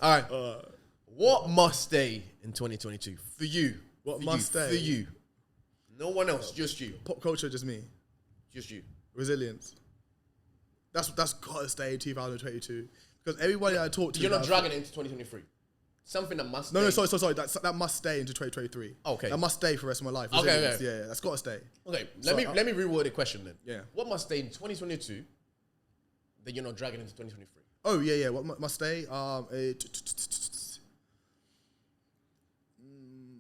All right. What must stay in 2022 for you? What for must you, stay? for you? No one else, just you. Pop culture, just me. Just you. Resilience. That's gotta stay in 2022 because everybody I talk to. You're not dragging it into 2023. Something that must. No, stay. sorry. That must stay into 2023. Okay. That must stay for the rest of my life. Okay, Resilience. okay. Yeah, that's gotta stay. Okay, let me reword the question then. Yeah. What must stay in 2022 that you're not dragging into 2023? Oh yeah. What must stay?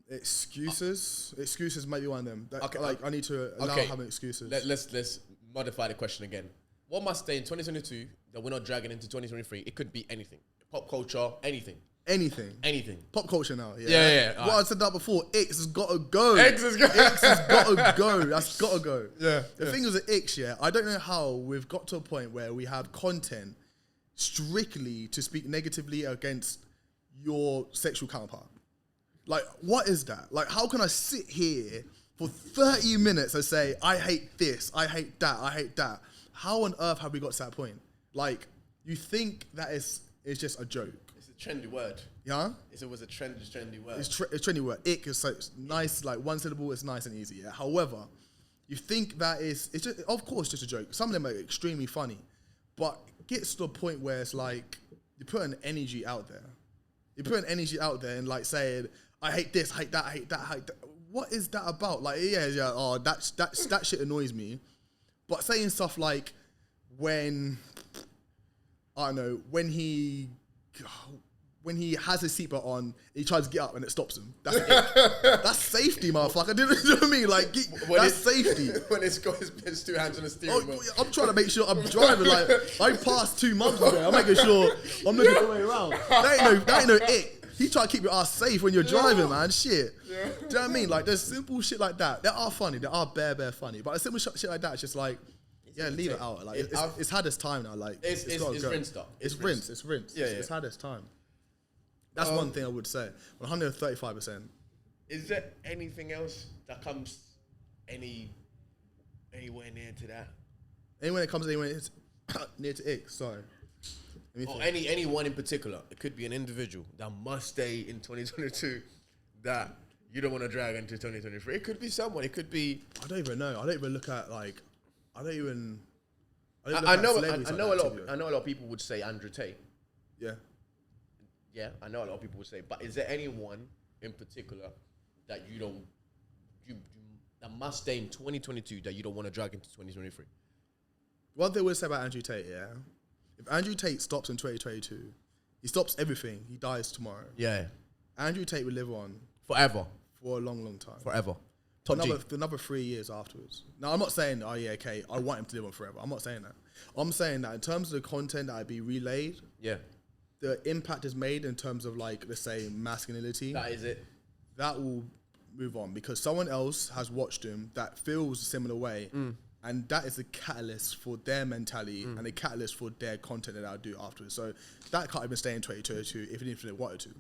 Excuses. Excuses might be one of them. Okay, Like I need to allow having excuses. Let's modify the question again. What must stay in 2022 that we're not dragging into 2023? It could be anything. Pop culture, anything. Anything. Pop culture now. Yeah. Yeah. What I said that before. X has got to go. X has got to go. That's got to go. Yeah. The thing is with X, I don't know how we've got to a point where we have content strictly to speak negatively against your sexual counterpart. Like, what is that? Like, how can I sit here for 30 minutes and say, I hate this, I hate that, I hate that? How on earth have we got to that point? Like, you think that it's just a joke. It's a trendy word. Yeah? It was a trendy word. It's trendy word. Ick is so nice, like one syllable, it's nice and easy. Yeah? However, you think that it's just, of course, just a joke. Some of them are extremely funny, but it gets to a point where it's like, you're putting energy out there. You're putting energy out there and like saying, I hate this, I hate that, I hate that, I hate that. What is that about? Like, oh, that shit annoys me. But saying stuff like when he has his seatbelt on, he tries to get up and it stops him. That's it. That's safety, motherfucker. Do you know what I mean? Like, that's safety. When it's got his two hands on the steering wheel. I'm trying to make sure I'm driving. Like, I passed 2 months ago. I'm making sure I'm looking the way around. That ain't no it. He try to keep your ass safe when you're driving, man. Shit. Yeah. Do you know what I mean? Like, there's simple shit like that. They are funny. They are bare funny. But a simple shit like that, it's just like, leave it out. Like, it's had its time now. Like, it's rinsed up. It's rinsed. It's had its time. That's one thing I would say. 135%. Is there anything else that comes anywhere near to that? Anywhere that comes anywhere near to X, sorry. Or anyone in particular. It could be an individual that must stay in 2022 that you don't want to drag into 2023. It could be someone. It could be. I don't even know. I don't even look at like. I know a lot of people would say Andrew Tate. Yeah. Yeah, I know a lot of people would say. But is there anyone in particular that you that must stay in 2022 that you don't want to drag into 2023? One thing I would say about Andrew Tate, if Andrew Tate stops in 2022, he stops everything. He dies tomorrow. Yeah. Andrew Tate will live on forever for a long time. Forever. Another 3 years afterwards. Now, I'm not saying, I want him to live on forever. I'm not saying that. I'm saying that in terms of the content that be relayed, the impact is made in terms of, like, let's say, masculinity. That is it. That will move on because someone else has watched him that feels a similar way. And that is the catalyst for their mentality and the catalyst for their content that I'll do afterwards. So that can't even stay in 2022 even if they wanted to.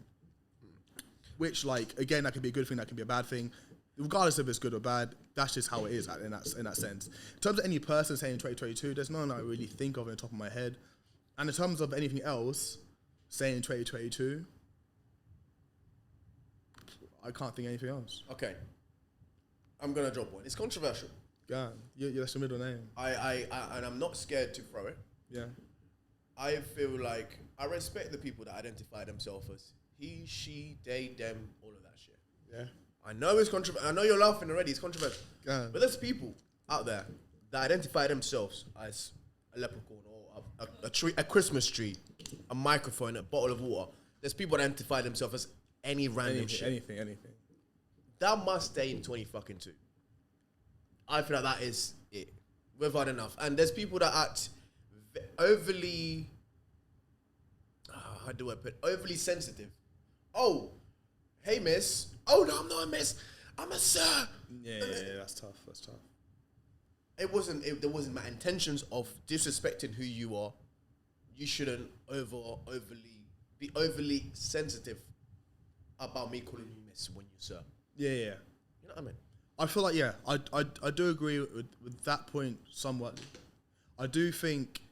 Which, like, again, that can be a good thing, that can be a bad thing. Regardless if it's good or bad, that's just how it is in that sense. In terms of any person saying 2022, there's no one I really think of on the top of my head. And in terms of anything else saying 2022, I can't think of anything else. Okay. I'm going to drop one. It's controversial. Yeah, that's your middle name. And I'm not scared to throw it. Yeah. I feel like I respect the people that identify themselves as he, she, they, them, all of that shit. Yeah. I know it's controversial. I know you're laughing already. It's controversial. Yeah. But there's people out there that identify themselves as a leprechaun or a tree, a Christmas tree, a microphone, a bottle of water. There's people that identify themselves as any random shit. Anything. That must stay in 2022. I feel like that is it. We've had enough. And there's people that act overly, how do I put it? Overly sensitive. Oh, hey, miss. Oh, no, I'm not a miss. I'm a sir. Yeah, that's tough. There wasn't my intentions of disrespecting who you are. You shouldn't be overly sensitive about me calling you miss when you sir. Yeah. You know what I mean? I feel like, I do agree with that point somewhat. I do think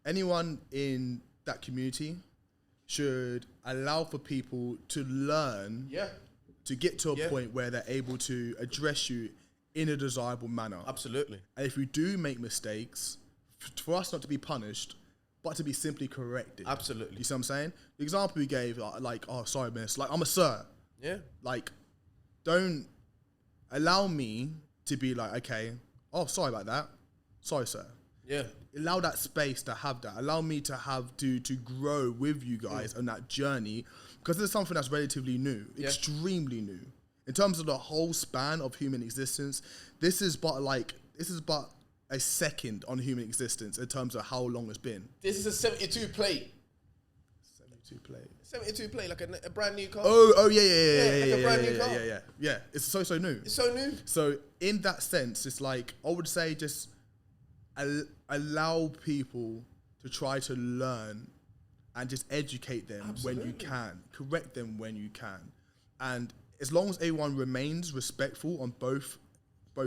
anyone in that community should allow for people to learn, to get to a point where they're able to address you in a desirable manner. Absolutely. And if we do make mistakes, for us not to be punished, but to be simply corrected. Absolutely. You see what I'm saying? The example we gave, like, oh, sorry, miss. Like, I'm a sir. Yeah. Like, don't allow me to be like, okay, oh, sorry about that. Sorry, sir. Yeah. Allow that space to have that. Allow me to have to grow with you guys on that journey, because it's something that's relatively new, extremely new. In terms of the whole span of human existence, this is but a second on human existence in terms of how long it's been. This is a 72 plate. 72 plate. 72 plate, like a brand new car. Oh yeah, like a brand new car. Yeah. It's so new. It's so new. So in that sense, it's like, I would say, just allow people to try to learn and just educate them when you can, correct them when you can, and as long as everyone remains respectful on both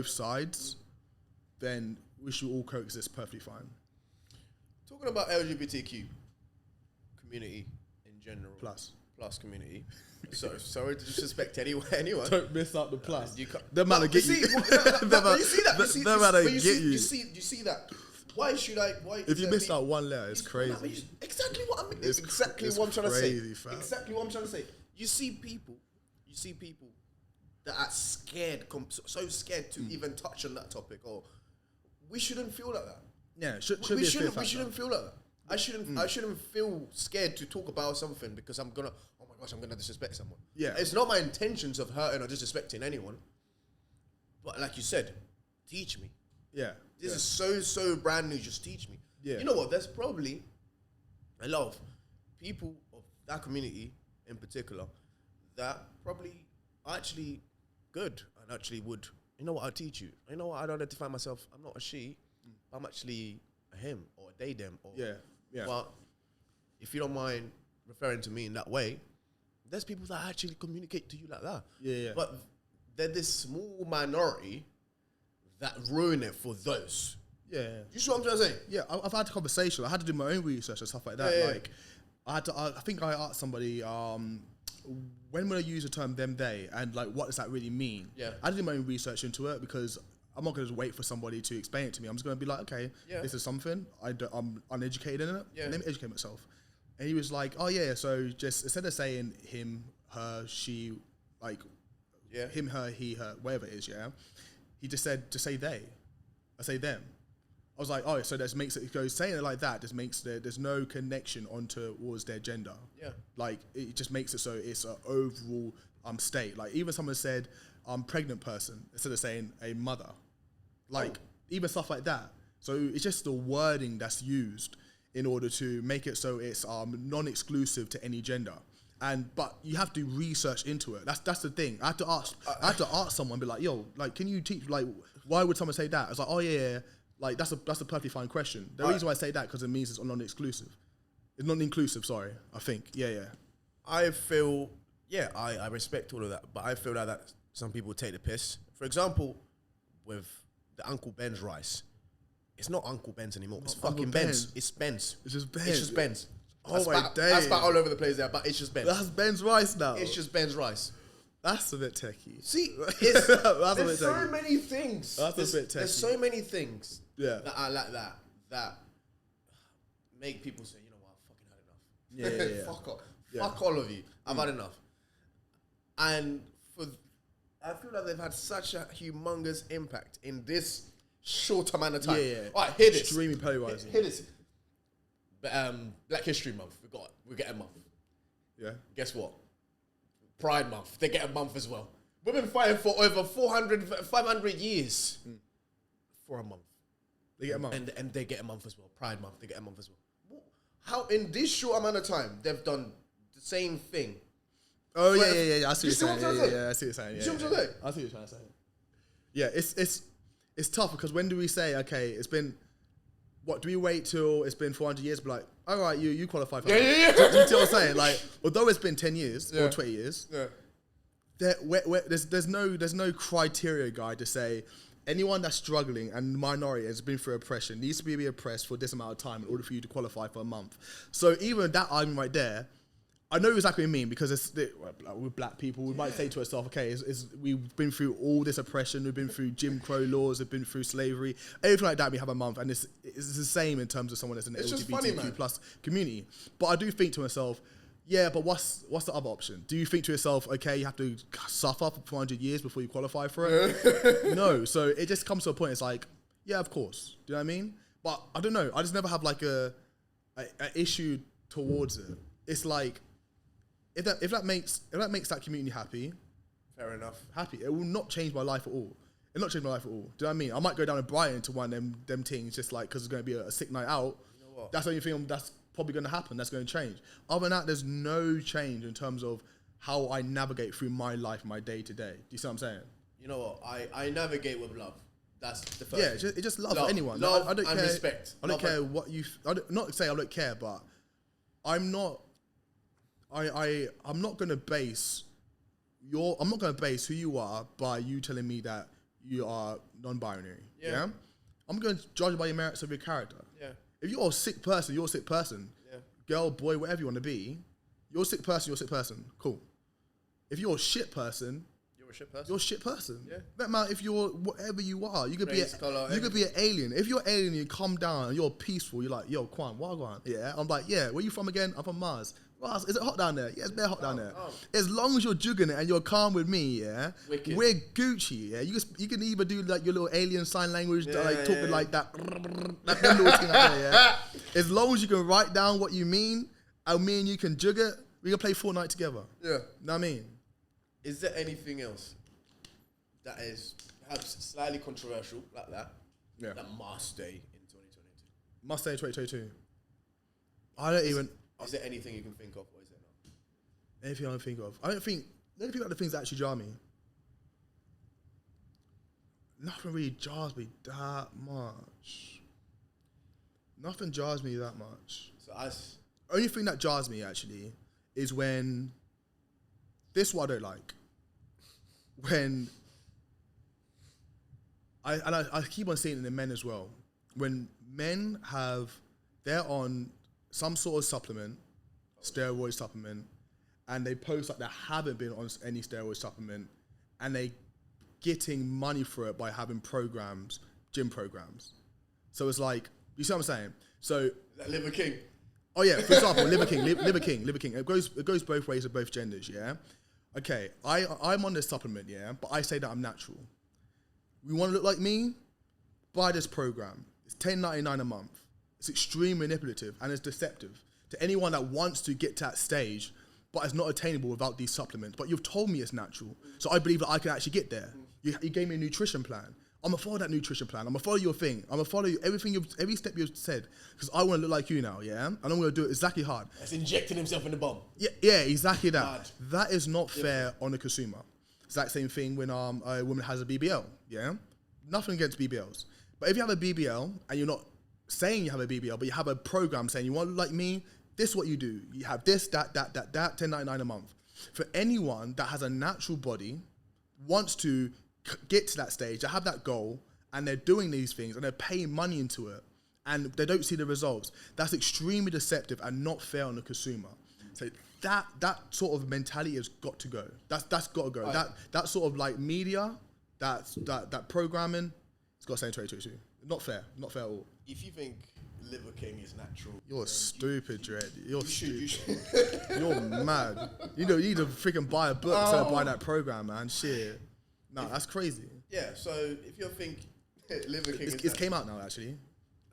sides, then we should all coexist perfectly fine. Talking about LGBTQ community in general, plus community. So sorry to disrespect anyone. Don't miss out the plus. Them man will get you. You see that? You see that? Why should I? Why? If you miss out one letter, it's crazy. Exactly what I mean. Exactly what I'm trying to say. Exactly what I'm trying to say. You see people that are scared, so scared to even touch on that topic. Or we shouldn't feel like that. Yeah, we shouldn't feel like that. I shouldn't feel scared to talk about something because I'm gonna disrespect someone. Yeah, it's not my intentions of hurting or disrespecting anyone. But like you said, teach me. Yeah, this is so brand new. Just teach me. Yeah, you know what? There's probably a lot of people of that community in particular that probably are actually good and actually would. You know what? I'll teach you. You know what? I don't identify myself. I'm not a she. I'm actually a him or a they them. Or yeah. But if you don't mind referring to me in that way, there's people that actually communicate to you like that. Yeah. But there's this small minority that ruin it for those. Yeah. You see what I'm trying to say? Yeah, I've had a conversation. I had to do my own research and stuff like that. Like, I think I asked somebody, when would I use the term them, they, and like, what does that really mean? Yeah. I did my own research into it because I'm not going to just wait for somebody to explain it to me. I'm just going to be like, okay, this is something. I'm uneducated in it. Yeah. Let me educate myself. And he was like, oh yeah, so just instead of saying him, her, she, like, him, her, he, her, whatever it is, he just said, just say they. I say them. I was like, oh, so that makes it, goes saying it like that just makes there's no connection towards their gender. Yeah. Like, it just makes it so it's an overall state. Like, even someone said, pregnant person, instead of saying a mother. Like, even stuff like that. So it's just the wording that's used in order to make it so it's non-exclusive to any gender. But you have to research into it. That's the thing. I had to ask someone, be like, yo, like, can you teach, like, why would someone say that? I was like, oh yeah. Like, that's a perfectly fine question. The reason why I say that, because it means it's non-exclusive. It's non-inclusive, sorry, I think. Yeah. I feel, I respect all of that, but I feel like that some people take the piss. For example, with the Uncle Ben's rice. It's not Uncle Ben's anymore. It's fucking Ben's. It's Ben's. It's just Ben's. It's just Ben's. Oh my days. That's about all over the place there, but it's just Ben's. That's Ben's rice now. It's just Ben's rice. That's a bit techie. See, there's so many things. That's a bit techie. There's so many things that are like that make people say, you know what, I've fucking had enough. Yeah. Fuck off. Fuck all of you. I've had enough. And I feel like they've had such a humongous impact in this short amount of time. Yeah. All right, hear this. Extremely polarizing. Hear this. Black History Month. We get a month. Yeah. Guess what? Pride Month. They get a month as well. We've been fighting for over 500 years for a month. They get a month. And they get a month as well. Pride Month. They get a month as well. How in this short amount of time they've done the same thing? Oh yeah. I see what you're saying. Yeah, I see what you're saying. You see what I'm saying? I see what you're trying to say. Yeah, it's tough because when do we say, okay, it's been, what, do we wait till it's been 400 years? But like, all right, you qualify for that. Yeah. Do you see what I'm saying? Like, although it's been 10 years or 20 years, there's no criteria guide to say anyone that's struggling and minority has been through oppression needs to be oppressed for this amount of time in order for you to qualify for a month. So even that argument right there, I know exactly what you mean because with black people, we might say to ourselves, okay, we've been through all this oppression, we've been through Jim Crow laws, we've been through slavery, everything like that. We have a month, and it's the same in terms of someone that's in the LGBTQ plus community. But I do think to myself, yeah, but what's the other option? Do you think to yourself, okay, you have to suffer for 400 years before you qualify for it? No. So it just comes to a point. It's like, yeah, of course. Do you know what I mean? But I don't know. I just never have like a issue towards it. It's like, if that makes that community happy, fair enough. Happy. It will not change my life at all. It will not change my life at all. Do you know what I mean? I might go down to Brighton to one of them things just like because it's going to be a sick night out. You know what? That's the only thing that's probably going to happen. That's going to change. Other than that, there's no change in terms of how I navigate through my life, my day to day. Do you see what I'm saying? You know what? I navigate with love. That's the first. Yeah, it's just love for anyone. Love I don't and care. respect. I don't care what you. Not say I don't care, but I'm not. I'm not gonna base I'm not gonna base who you are by you telling me that you are non-binary. Yeah. I'm gonna judge by your merits of your character. Yeah. If you're a sick person, you're a sick person. Yeah. Girl, boy, whatever you want to be, you're a sick person. You're a sick person. Cool. If you're a shit person, you're a shit person. You're a shit person. Yeah. That matter if you're whatever you are. You could Race, colour, you could be an alien. If you're an alien, you come down and you're peaceful. You're like, yo, Quan, Wagwan. Yeah. I'm like, yeah. Where you from again? I'm from Mars. Mars, is it hot down there? Yeah, it's very hot down there. As long as you're jugging it and you're calm with me, yeah, wicked. We're Gucci. Yeah, you can either do like your little alien sign language, like talking like that, like them little thing like that, yeah. As long as you can write down what you mean, and me and you can jug it, we can play Fortnite together. Yeah, know what I mean. Is there anything else that is perhaps slightly controversial like that? Yeah. That must stay in 2022. Must stay in 2022. I don't even. Is there anything you can think of, or is there not? Anything I can think of? I don't think. Let me think about the things that actually jar me. Nothing really jars me that much. Nothing jars me that much. So only thing that jars me actually is when. This is what I don't like. When. I keep on seeing it in men as well. When men they're on some sort of supplement, steroid supplement, and they post like they haven't been on any steroid supplement, and they getting money for it by having programs, gym programs. So it's like, you see what I'm saying? So Liver King. Oh yeah, for example, Liver King. It goes both ways with both genders, yeah? Okay, I'm on this supplement, yeah, but I say that I'm natural. You want to look like me? Buy this program. It's $10.99 a month. It's extremely manipulative and it's deceptive to anyone that wants to get to that stage, but it's not attainable without these supplements. But you've told me it's natural, so I believe that I can actually get there. You gave me a nutrition plan. I'm gonna follow that nutrition plan. I'm gonna follow your thing. I'm gonna follow every step you've said, because I want to look like you now, yeah? And I'm gonna do it exactly hard. That's injecting himself in the bum. Yeah, exactly that. Hard. That is not fair on the consumer. It's that same thing when a woman has a BBL, yeah? Nothing against BBLs. But if you have a BBL and you're not saying you have a BBL, but you have a program saying you want to look like me, this is what you do. You have this, that, $10.99 a month. For anyone that has a natural body, wants to get to that stage, they have that goal, and they're doing these things, and they're paying money into it, and they don't see the results, that's extremely deceptive and not fair on the consumer. So that sort of mentality has got to go. That's got to go. Right. That sort of like media, that programming, it's got to stay in 2022. Not fair at all. If you think Liver King is natural, you're stupid, Dredd. You're stupid. You should. You're mad. You need to freaking buy a book instead of buying that program, man. Shit. No, that's crazy. Yeah. So if you think Liver King, it came out now actually.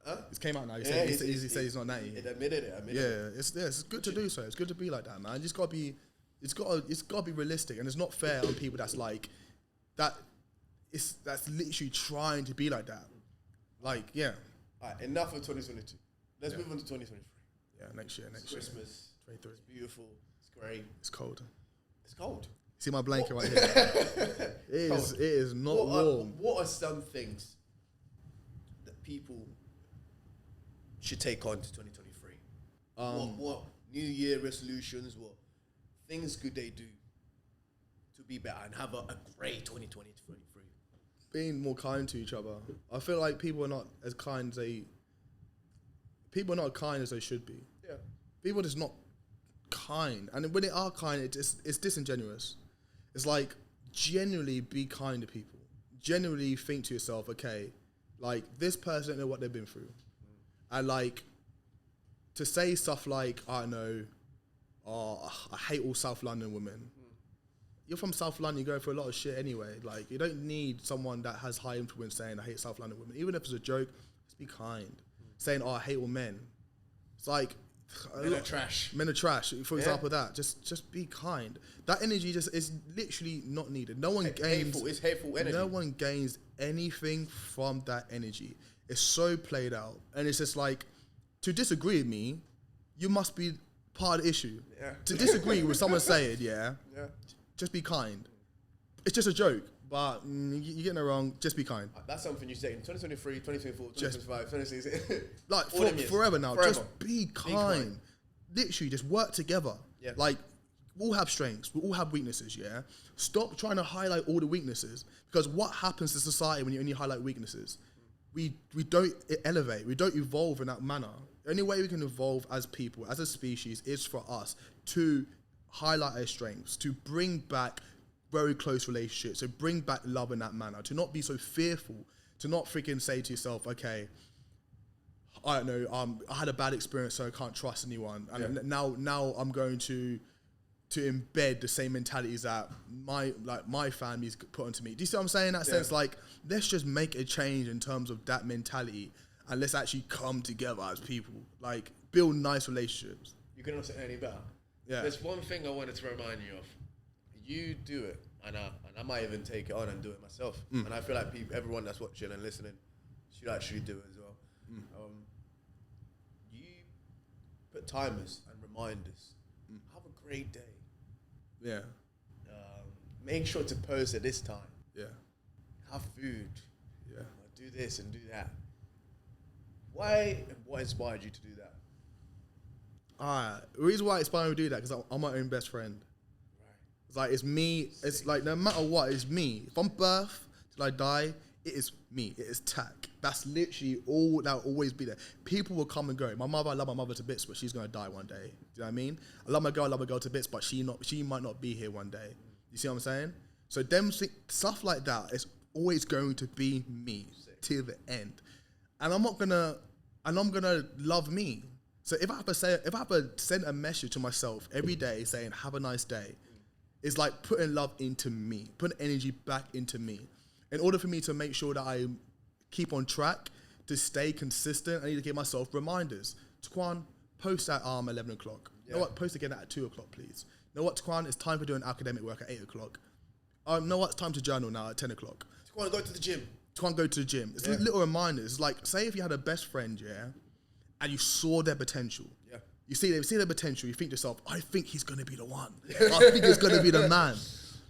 Huh? It came out now. He said he's not natty. It admitted it. Yeah, it's good to do so. It's good to be like that, man. It's got to be realistic, and it's not fair on people that's like that. That's literally trying to be like that. Like, yeah. All right, enough of 2022. Let's move on to 2023. Yeah, next year. Christmas. 23. It's beautiful. It's great. It's cold. It's cold. See my blanket right here? It is not warm. What are some things that people should take on to 2023? What New Year resolutions, what things could they do to be better and have a great 2023? Being more kind to each other. I feel like people are not as kind as they should be. Yeah. People are just not kind. And when they are kind, it's disingenuous. It's like, genuinely be kind to people. Genuinely think to yourself, okay, like, this person don't know what they've been through. And like, to say stuff like, I don't know, oh, I hate all South London women. You're from South London, you're going through a lot of shit anyway. Like, you don't need someone that has high influence saying, I hate South London women. Even if it's a joke, just be kind. Saying, oh, I hate all men. It's like... Men are trash. Men are trash. For example, that. Just be kind. That energy just is literally not needed. No one gains... It's hateful energy. No one gains anything from that energy. It's so played out. And it's just like, to disagree with me, you must be part of the issue. Yeah. To disagree with someone saying, just be kind. It's just a joke, but you're getting it wrong. Just be kind. That's something you say in 2023, 2024, 2025, 2026. Like forever now. Forever. Just be kind. Literally, just work together. Yeah. Like, we all have strengths. We all have weaknesses, yeah? Stop trying to highlight all the weaknesses, because what happens to society when you only highlight weaknesses? We don't elevate. We don't evolve in that manner. The only way we can evolve as people, as a species, is for us to highlight our strengths, to bring back very close relationships, to bring back love in that manner, to not be so fearful, to not freaking say to yourself, okay, I don't know, I had a bad experience, so I can't trust anyone, and now I'm going to embed the same mentalities that my family's put onto me. Do you see what I'm saying? In that sense, like, let's just make a change in terms of that mentality, and let's actually come together as people, like, build nice relationships. You couldn't say any better. Yeah. There's one thing I wanted to remind you of. You do it, and I might even take it on and do it myself. And I feel like everyone that's watching and listening should actually do it as well. You put timers and reminders. Have a great day. Yeah. Make sure to post at this time. Yeah. Have food. Yeah. Do this and do that. Why and what inspired you to do that? The reason why it inspired me to do that, because I'm my own best friend. Right. It's like, it's me. It's like, no matter what, it's me. If I'm birth till I die, it is me. It is Tack. That's literally all that will always be there. People will come and go. My mother, I love my mother to bits, but she's gonna die one day. Do you know what I mean? I love my girl to bits, but she might not be here one day. You see what I'm saying? So stuff like that is always going to be me till the end, and I'm gonna love me. So if I have to send a message to myself every day saying have a nice day, it's like putting love into me, putting energy back into me. In order for me to make sure that I keep on track, to stay consistent, I need to give myself reminders. Taquan, post at 11 o'clock. Yeah. You know what? Post again at 2 o'clock, please. You know what, Taquan? It's time for doing academic work at 8 o'clock. You know what? It's time to journal now at 10 o'clock. Taquan, go to the gym. Taquan, go to the gym. It's little reminders. It's like, say if you had a best friend, and you saw their potential. Yeah. You see their potential, you think to yourself, I think he's going to be the one. I think he's going to be the man.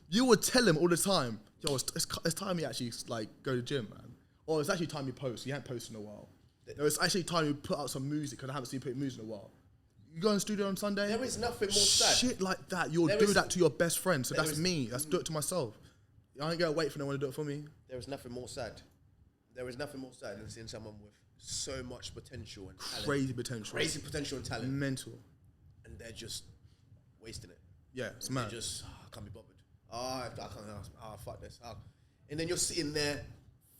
You would tell him all the time, yo, it's time you actually like go to the gym, man. Or it's actually time you post. You haven't posted in a while. No, it's actually time you put out some music, because I haven't seen you put music in a while. You go in the studio on Sunday. There is nothing more sad. Shit like that. You'll do that to your best friend. So that's me. That's do it to myself. I ain't going to wait for no one to do it for me. There is nothing more sad. There is nothing more sad than seeing someone with so much potential and talent. Crazy potential and talent. Mental. And they're just wasting it. Yeah, it's mad. They're just, I can't be bothered. I can't, fuck this. And then you're sitting there,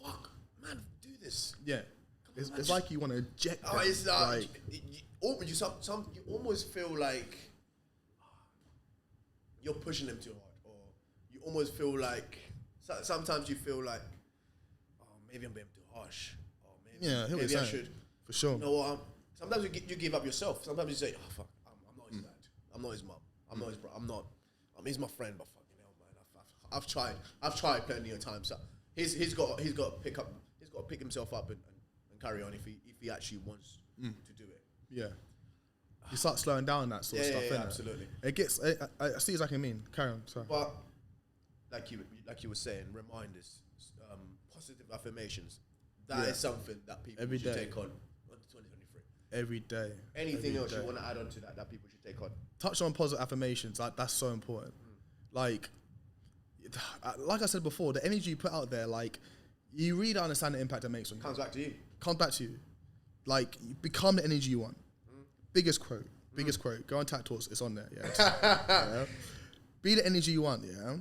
fuck, man, do this. Yeah. It's like you want to eject them. It's like, you almost feel like you're pushing them too hard. Or you almost feel like, sometimes you feel like, oh, maybe I'm being too harsh. Maybe I should. For sure. You know what? Sometimes you give up yourself. Sometimes you say, oh, fuck, I'm not his dad. I'm not his mum. I'm not his bro. He's my friend, but fucking hell, man. I've tried plenty of times. So he's got to pick himself up and carry on if he actually wants to do it. Yeah. You start slowing down that sort of stuff, innit? Absolutely. It gets, I see exactly what you mean. Carry on, sorry. But, like you were saying, reminders, positive affirmations, that is something that people should take on 2023. Every day. Anything else you want to add on to that people should take on? Touch on positive affirmations, that's so important. Like I said before, the energy you put out there, like, you really don't understand the impact it makes on you. Comes back to you. Like, you become the energy you want. Biggest quote. Biggest quote. Go on Talks. It's on there. Yeah. Be the energy you want. Yeah.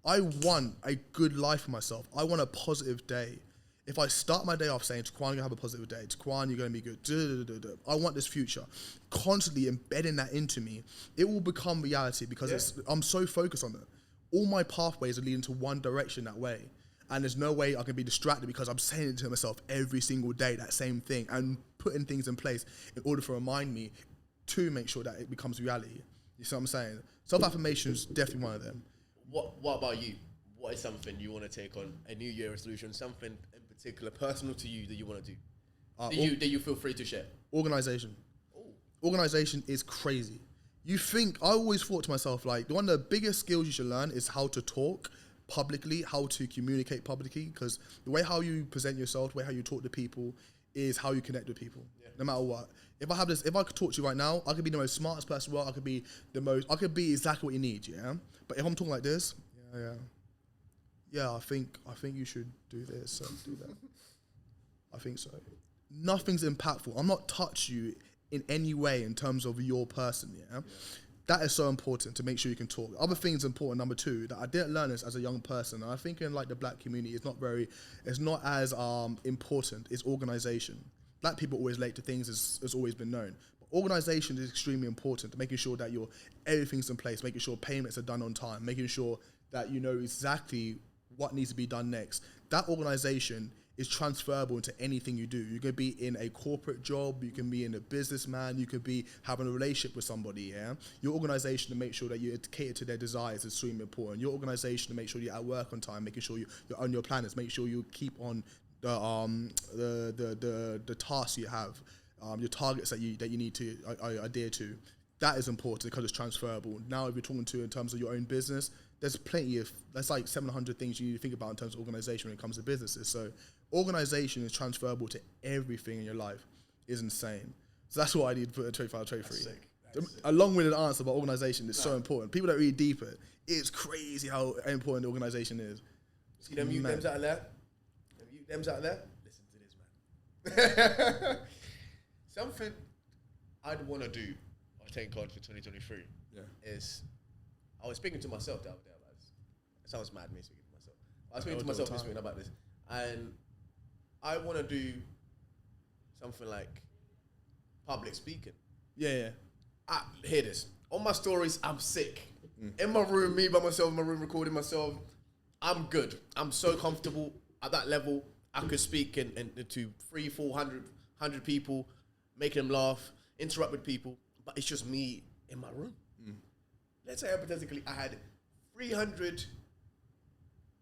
I want a good life for myself. I want a positive day. If I start my day off saying, Taquan, you're going to have a positive day. Taquan, you're going to be good. I want this future. Constantly embedding that into me. It will become reality because I'm so focused on it. All my pathways are leading to one direction that way. And there's no way I can be distracted because I'm saying it to myself every single day, that same thing, and putting things in place in order to remind me to make sure that it becomes reality. You see what I'm saying? Self-affirmations, definitely one of them. What about you? What is something you want to take on, a New Year resolution, something in particular, personal to you that you want to do? That you feel free to share? Organization. Oh. Organization is crazy. I always thought to myself, like, one of the biggest skills you should learn is how to talk publicly, how to communicate publicly, because the way how you present yourself, the way how you talk to people is how you connect with people, no matter what. If I could talk to you right now, I could be the most smartest person in the world, I could be exactly what you need, yeah? But if I'm talking like this, I think you should do this and do that. I think so. Nothing's impactful. I'm not touch you in any way in terms of your person, yeah? That is so important to make sure you can talk. Other things important, number two, that I didn't learn this as a young person, and I think in like the black community, it's not as important, is organization. Black people are always late to things, has always been known. But organization is extremely important, making sure that everything's in place, making sure payments are done on time, making sure that you know exactly what needs to be done next. That organization is transferable into anything you do. You can be in a corporate job, you can be in a businessman, you could be having a relationship with somebody, yeah? Your organization to make sure that you cater to their desires is extremely important. Your organization to make sure you're at work on time, making sure you're on your planners, make sure you keep on the tasks you have, your targets that you need to adhere to. That is important because it's transferable. Now, if you're talking to in terms of your own business, there's like 700 things you need to think about in terms of organization when it comes to businesses. So organization is transferable to everything in your life. It's insane. So that's what I need to put in 25, 23. A long-winded answer about organization is so important. People that read deeper, it's crazy how important the organization is. See them youth dems out there? Them youth dems out there? Listen to this, man. Something I'd want to do or take on for 2023 is, I was speaking to myself the other day about this. It sounds mad, me speaking to myself. I was speaking to myself this week about this. And I want to do something like public speaking. Yeah. Hear this. On my stories, I'm sick. In my room, me by myself in my room, recording myself. I'm good. I'm so comfortable at that level. I could speak to 300, 400, 100 people, make them laugh, interact with people. But it's just me in my room. Let's say hypothetically I had 300,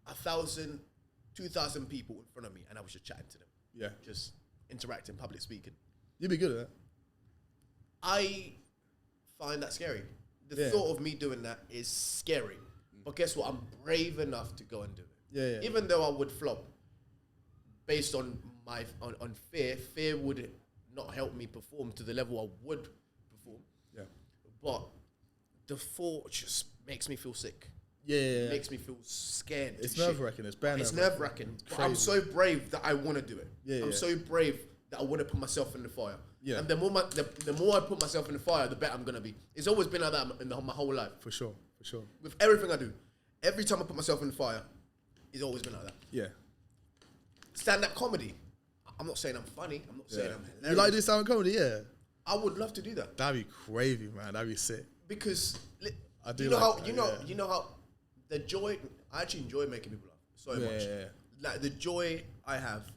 1,000, 2,000 people in front of me and I was just chatting to them. Yeah. Just interacting, public speaking. You'd be good at that. I find that scary. The thought of me doing that is scary. But guess what? I'm brave enough to go and do it. Yeah. Even though I would flop based on my on fear. Fear would not help me perform to the level I would perform. Yeah. But the thought just makes me feel sick. Yeah. It makes me feel scared. It's nerve-wracking. It's nerve-wracking. I'm so brave that I want to do it. I'm so brave that I want to put myself in the fire. Yeah. And the more I put myself in the fire, the better I'm going to be. It's always been like that in my whole life. For sure. With everything I do. Every time I put myself in the fire, it's always been like that. Yeah. Stand-up comedy. I'm not saying I'm funny. I'm not saying I'm hilarious. You like this stand-up comedy? Yeah. I would love to do that. That'd be crazy, man. That'd be sick. Because I do you know like how you know how the joy. I actually enjoy making people laugh so much. Yeah. Like the joy I have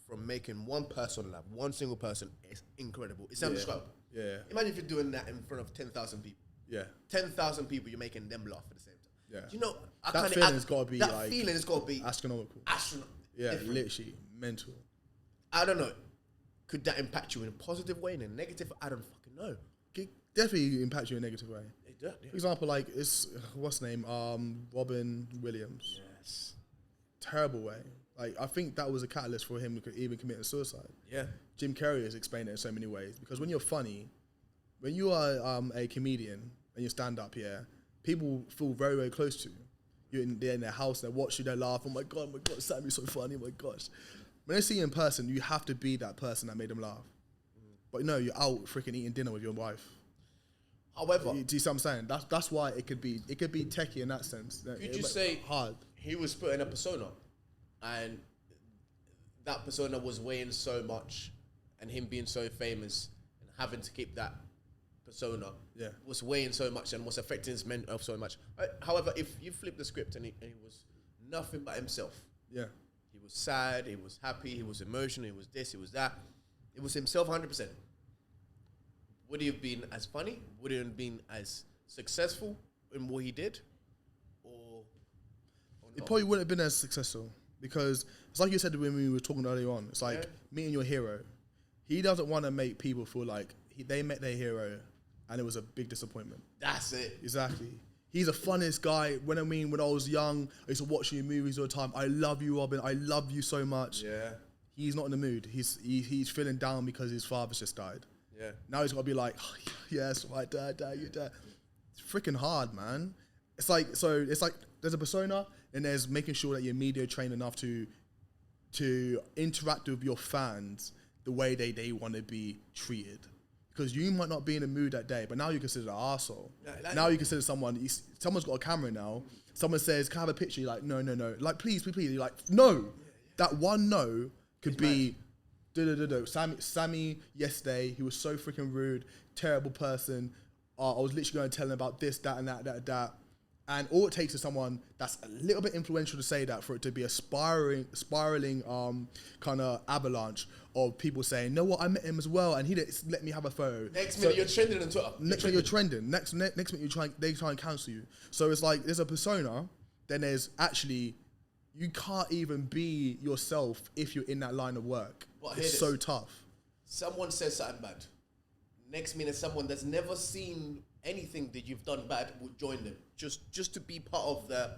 from making one person laugh, one single person, is incredible. It's indescribable. Yeah. Imagine if you're doing that in front of 10,000 people. Yeah. 10,000 people, you're making them laugh at the same time. Yeah. Do you know that feeling's got to be that feeling has got to be astronomical. Yeah, different. literally mental. I don't know. Could that impact you in a positive way, in a negative? I don't fucking know. It definitely impact you in a negative way. It does. Yeah. For example, like what's the name? Robin Williams. Yes. Terrible way. Like I think that was a catalyst for him to even commit suicide. Yeah. Jim Carrey has explained it in so many ways because when you're funny, when you are a comedian and you stand up here, people feel very, very close to you. They're in their house, they watch you, they laugh. Oh my god, Sammy's so funny. Oh my gosh. When they see you in person, you have to be that person that made them laugh. But no, you're out freaking eating dinner with your wife. However, do you see what I'm saying? That's why it could be techie in that sense. You just say hard. He was put in a persona, and that persona was weighing so much, and him being so famous and having to keep that persona was weighing so much and was affecting his mental health so much. However, if you flip the script and he was nothing but himself, he was sad, he was happy, he was emotional, he was this, he was that, it was himself 100%. Would he have been as funny? Would he have been as successful in what he did? Or it probably wouldn't have been as successful because it's like you said when we were talking earlier on. It's like meeting your hero. He doesn't want to make people feel like they met their hero and it was a big disappointment. That's it. Exactly. He's the funniest guy. When I was young, I used to watch your movies all the time. I love you, Robin. I love you so much. Yeah. He's not in the mood. He's feeling down because his father's just died. Yeah. Now he's got to be like, oh, yes, my dad, your dad. It's freaking hard, man. It's like there's a persona and there's making sure that you're media trained enough to interact with your fans the way they want to be treated. Because you might not be in the mood that day, but now you consider an arsehole. Now you consider someone's got a camera now. Someone says, can I have a picture? You're like, no. Like, please. You're like, no. That one no could be... Sammy, yesterday, he was so freaking rude, terrible person. I was literally going to tell him about this, that, and that. And all it takes is someone that's a little bit influential to say that for it to be a spiraling kind of avalanche of people saying, no, what, I met him as well, and he didn't let me have a photo. Next minute you're trending on Twitter. Next minute you're trending. Next minute they try and cancel you. So it's like there's a persona, then there's actually... You can't even be yourself if you're in that line of work. It's so tough. Someone says something bad. Next minute, someone that's never seen anything that you've done bad will join them. Just to be part of the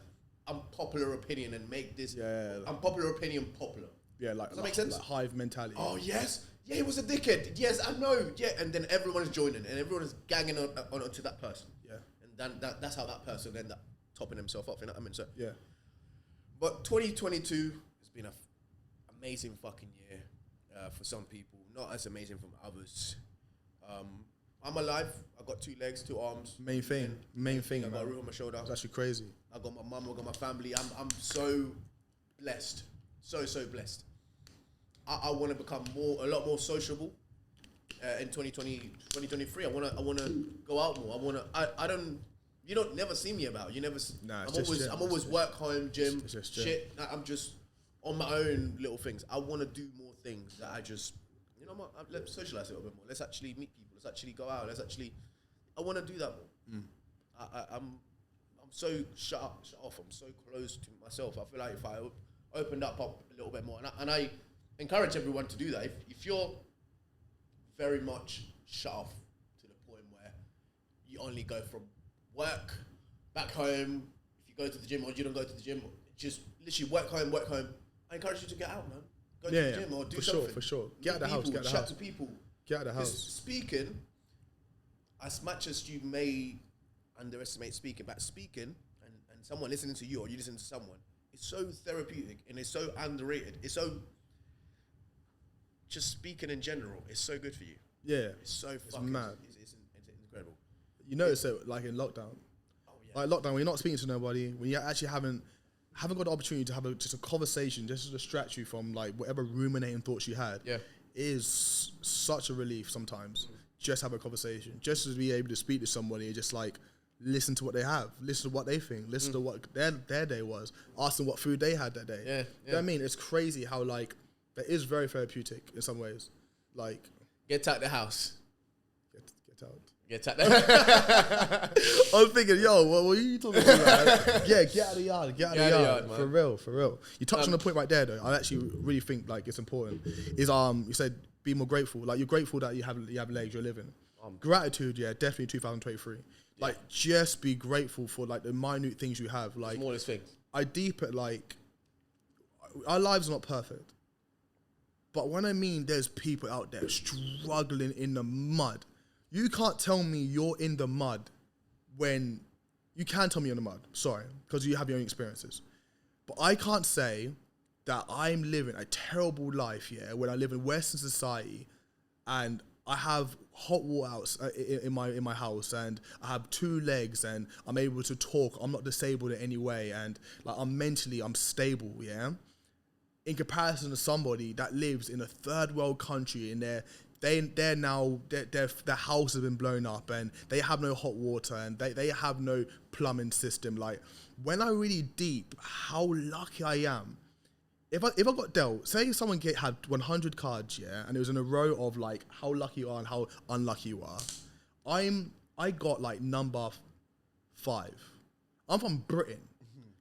unpopular opinion and make this unpopular opinion popular. Yeah, like, does that make sense? Like hive mentality. Oh, yes. Yeah, he was a dickhead. Yes, I know. Yeah, and then everyone is joining and everyone is ganging onto that person. Yeah. And then that's how that person end up topping himself off. You know what I mean? So, yeah. But 2022 has been an amazing fucking year for some people, not as amazing from others. I'm alive. I got 2 legs, 2 arms. Main thing. I got a roof on my shoulder. It's actually crazy. I got my mum. I got my family. I'm so blessed, so blessed. I want to become a lot more sociable in 2023. I want to go out more. I don't. You don't never see me about. You never. Nah, I'm always work, home, gym, shit. I'm just on my own little things. I want to do more things that I just, let's socialize a little bit more. Let's actually meet people. Let's actually go out. I want to do that more. I'm so shut off. I'm so close to myself. I feel like if I opened up a little bit more, and I encourage everyone to do that. If you're very much shut off to the point where you only go from work, back home, if you go to the gym or you don't go to the gym, just literally work home. I encourage you to get out, man. Go to the gym or do something. For sure. Get out of the house. Chat to people. Get out of the house. Speaking, as much as you may underestimate speaking, but speaking and someone listening to you or you listening to someone, it's so therapeutic and it's so underrated. It's so... Just speaking in general, it's so good for you. Yeah. It's so fucking... mad. It's incredible. You notice it like in lockdown. Oh, yeah. Like lockdown, when you're not speaking to nobody, when you actually haven't got the opportunity to have just a conversation, just to distract you from like whatever ruminating thoughts you had, is such a relief sometimes. Just have a conversation, just to be able to speak to somebody and just like listen to what they have, listen to what they think, listen to what their day was, ask them what food they had that day. You know what I mean? It's crazy how like that is very therapeutic in some ways. Like get out the house. Get out. Get out there. I was thinking, yo, what are you talking about? Yeah, get out of the yard. Get out of the yard. For real. You touched on the point right there, though. I actually really think like it's important. Is you said be more grateful. Like you're grateful that you have legs, you're living. Gratitude, definitely 2023. Like just be grateful for like the minute things you have. Like smallest things. I deep it like our lives are not perfect. But when I mean there's people out there struggling in the mud. You can't tell me you're in the mud when... You can tell me you're in the mud, sorry, because you have your own experiences. But I can't say that I'm living a terrible life, when I live in Western society and I have hot water out in my house, and I have 2 legs, and I'm able to talk. I'm not disabled in any way, and like I'm stable. Yeah. In comparison to somebody that lives in a third world country, and their house has been blown up, and they have no hot water, and they have no plumbing system. Like, when I really deep how lucky I am. If I got dealt, say someone had 100 cards, yeah, and it was in a row of like how lucky you are and how unlucky you are. I got like number 5. I'm from Britain.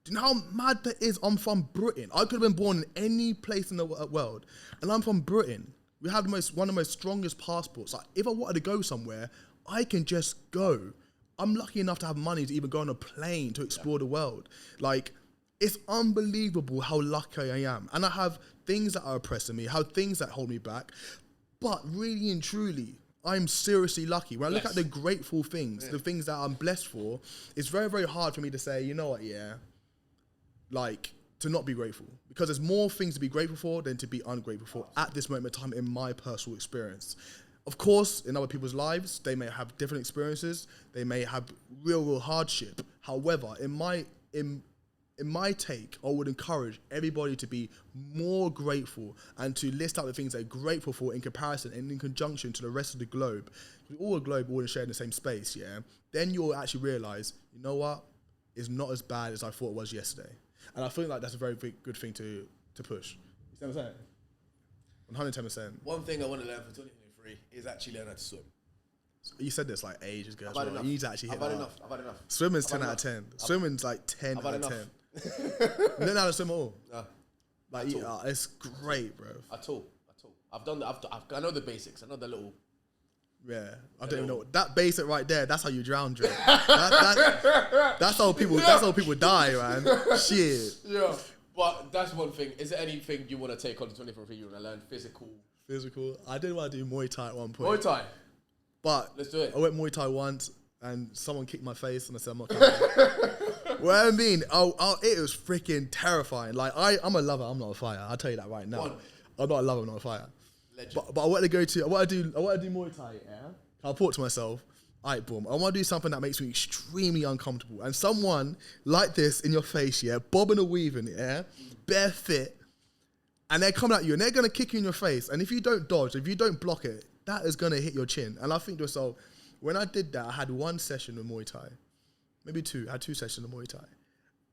Do you know how mad that is? I'm from Britain. I could have been born in any place in the world, and I'm from Britain. We have one of the most strongest passports. Like, if I wanted to go somewhere, I can just go. I'm lucky enough to have money to even go on a plane to explore the world. Like, it's unbelievable how lucky I am. And I have things that are oppressing me, I have things that hold me back. But really and truly, I'm seriously lucky. When I look at the grateful things, the things that I'm blessed for, it's very, very hard for me to say, you know what, yeah, like, to not be grateful. Because there's more things to be grateful for than to be ungrateful for at this moment in time in my personal experience. Of course, in other people's lives, they may have different experiences. They may have real hardship. However, in my take, I would encourage everybody to be more grateful and to list out the things they're grateful for in comparison and in conjunction to the rest of the globe. We're all a globe, all sharing the same space, yeah? Then you'll actually realize, you know what? It's not as bad as I thought it was yesterday. And I feel like that's a very good thing to push. You see what I'm saying? 110%. One thing I want to learn for 2023 is actually learn how to swim. You said this like ages ago. You need to actually hit I've that. had enough. Swimming's 10 out of 10. Swimming's like 10 out of 10. You don't know how to swim at all. Like, it's great, bro. At all. I've done. I know the basics. I know the little. Yeah, I don't even know that basic right there. That's how you drown, Drake. That's how people. That's how people die, man. Shit. Yeah, but that's one thing. Is there anything you want to take on to 23? You want to learn physical? I did want to do Muay Thai at one point. Muay Thai. But let's do it. I went Muay Thai once, and someone kicked my face, and I said, "I'm not coming back." Well, I mean, it was freaking terrifying. Like, I'm a lover. I'm not a fighter. I'll tell you that right now. I'm not a lover. I'm not a fighter. But I want to do Muay Thai, yeah? I'll put to myself, all right, boom, I want to do something that makes me extremely uncomfortable. And someone like this in your face, yeah, bobbing and weaving, yeah, bare fit, and they're coming at you, and they're going to kick you in your face. And if you don't dodge, if you don't block it, that is going to hit your chin. And I think to myself, when I did that, I had 1 session of Muay Thai. Maybe 2. I had 2 sessions of Muay Thai.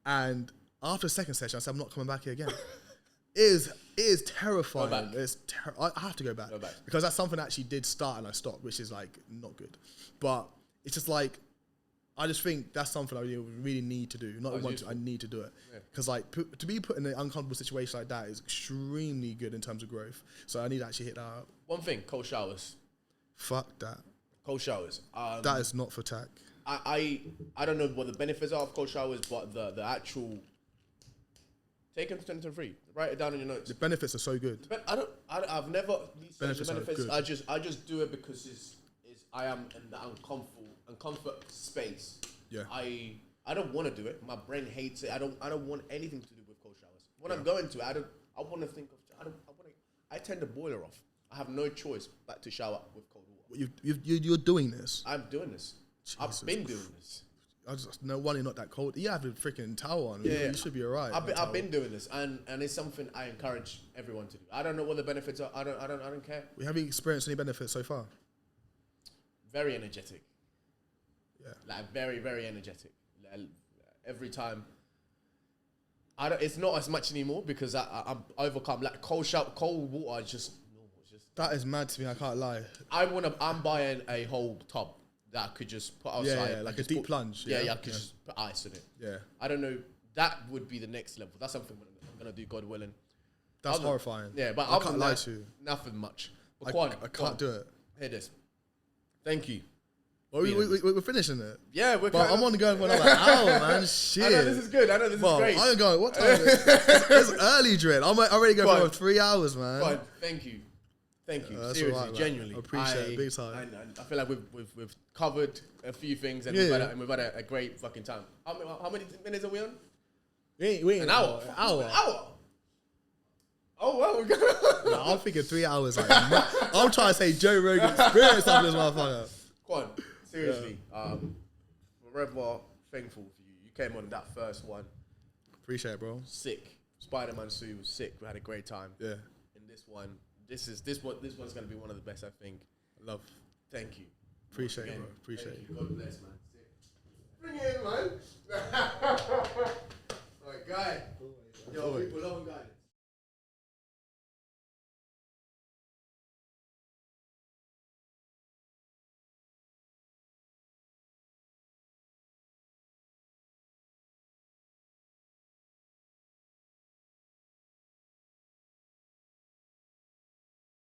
And after the second session, I said, I'm not coming back here again. It is terrifying. I have to go back because that's something that actually did start and I stopped, which is like not good. But it's just like, I just think that's something I really need to do. I need to do it because like to be put in an uncomfortable situation like that is extremely good in terms of growth. So I need to actually hit that up. One thing, cold showers. Fuck that. Cold showers. That is not for tack. I don't know what the benefits are of cold showers, but the actual. Take them to 2023. Write it down in your notes. The benefits are so good. But I've never researched the benefits. Good. I just do it because I am in the uncomfort space. Yeah. I don't want to do it. My brain hates it. I don't want anything to do with cold showers. When I'm going to, I want to think of. I turn the boiler off. I have no choice but to shower with cold water. You're doing this. I'm doing this. Jesus I've been doing this. I just no one, you're not that cold. You have a freaking towel on. Yeah, you should be alright. I've been doing this, and it's something I encourage everyone to do. I don't know what the benefits are. I don't care. Have you experienced any benefits so far? Very energetic. Yeah. Like very, very energetic. Every time. It's not as much anymore because I'm overcome. Like cold water is just normal. That is mad to me. I can't lie. I'm buying a whole tub that I could just put outside. Yeah, like a deep plunge. Yeah, I could just put ice in it. Yeah. I don't know. That would be the next level. That's something I'm going to do, God willing. That's horrifying. Yeah, but I can't lie to you. Nothing much. Taquan, I can't do it. Hear this. Thank you. We're finishing it. Yeah, I'm only going for another hour, man. Shit. I know this is good. I know this is great. I'm going, what time is it? It's early, Dread. I'm already going for 3 hours, man. Fine. Thank you. Seriously, right, genuinely. I appreciate it big time. I feel like we've covered a few things and we've had a great fucking time. How many minutes are we on? We ain't an hour. An hour. Oh, well, we're going Nah, I'm thinking 3 hours. Like, I'm trying to say Joe Rogan experience after this motherfucker. Quan, seriously, forever thankful for you. You came on that first one. Appreciate it, bro. Sick. Spider-Man suit was sick. We had a great time. Yeah. And this one's gonna be one of the best, I think. Love. Thank you. Appreciate it, bro. Appreciate it. God bless, man. Bring it in, man. Alright, guy. Yo, people love him, guy.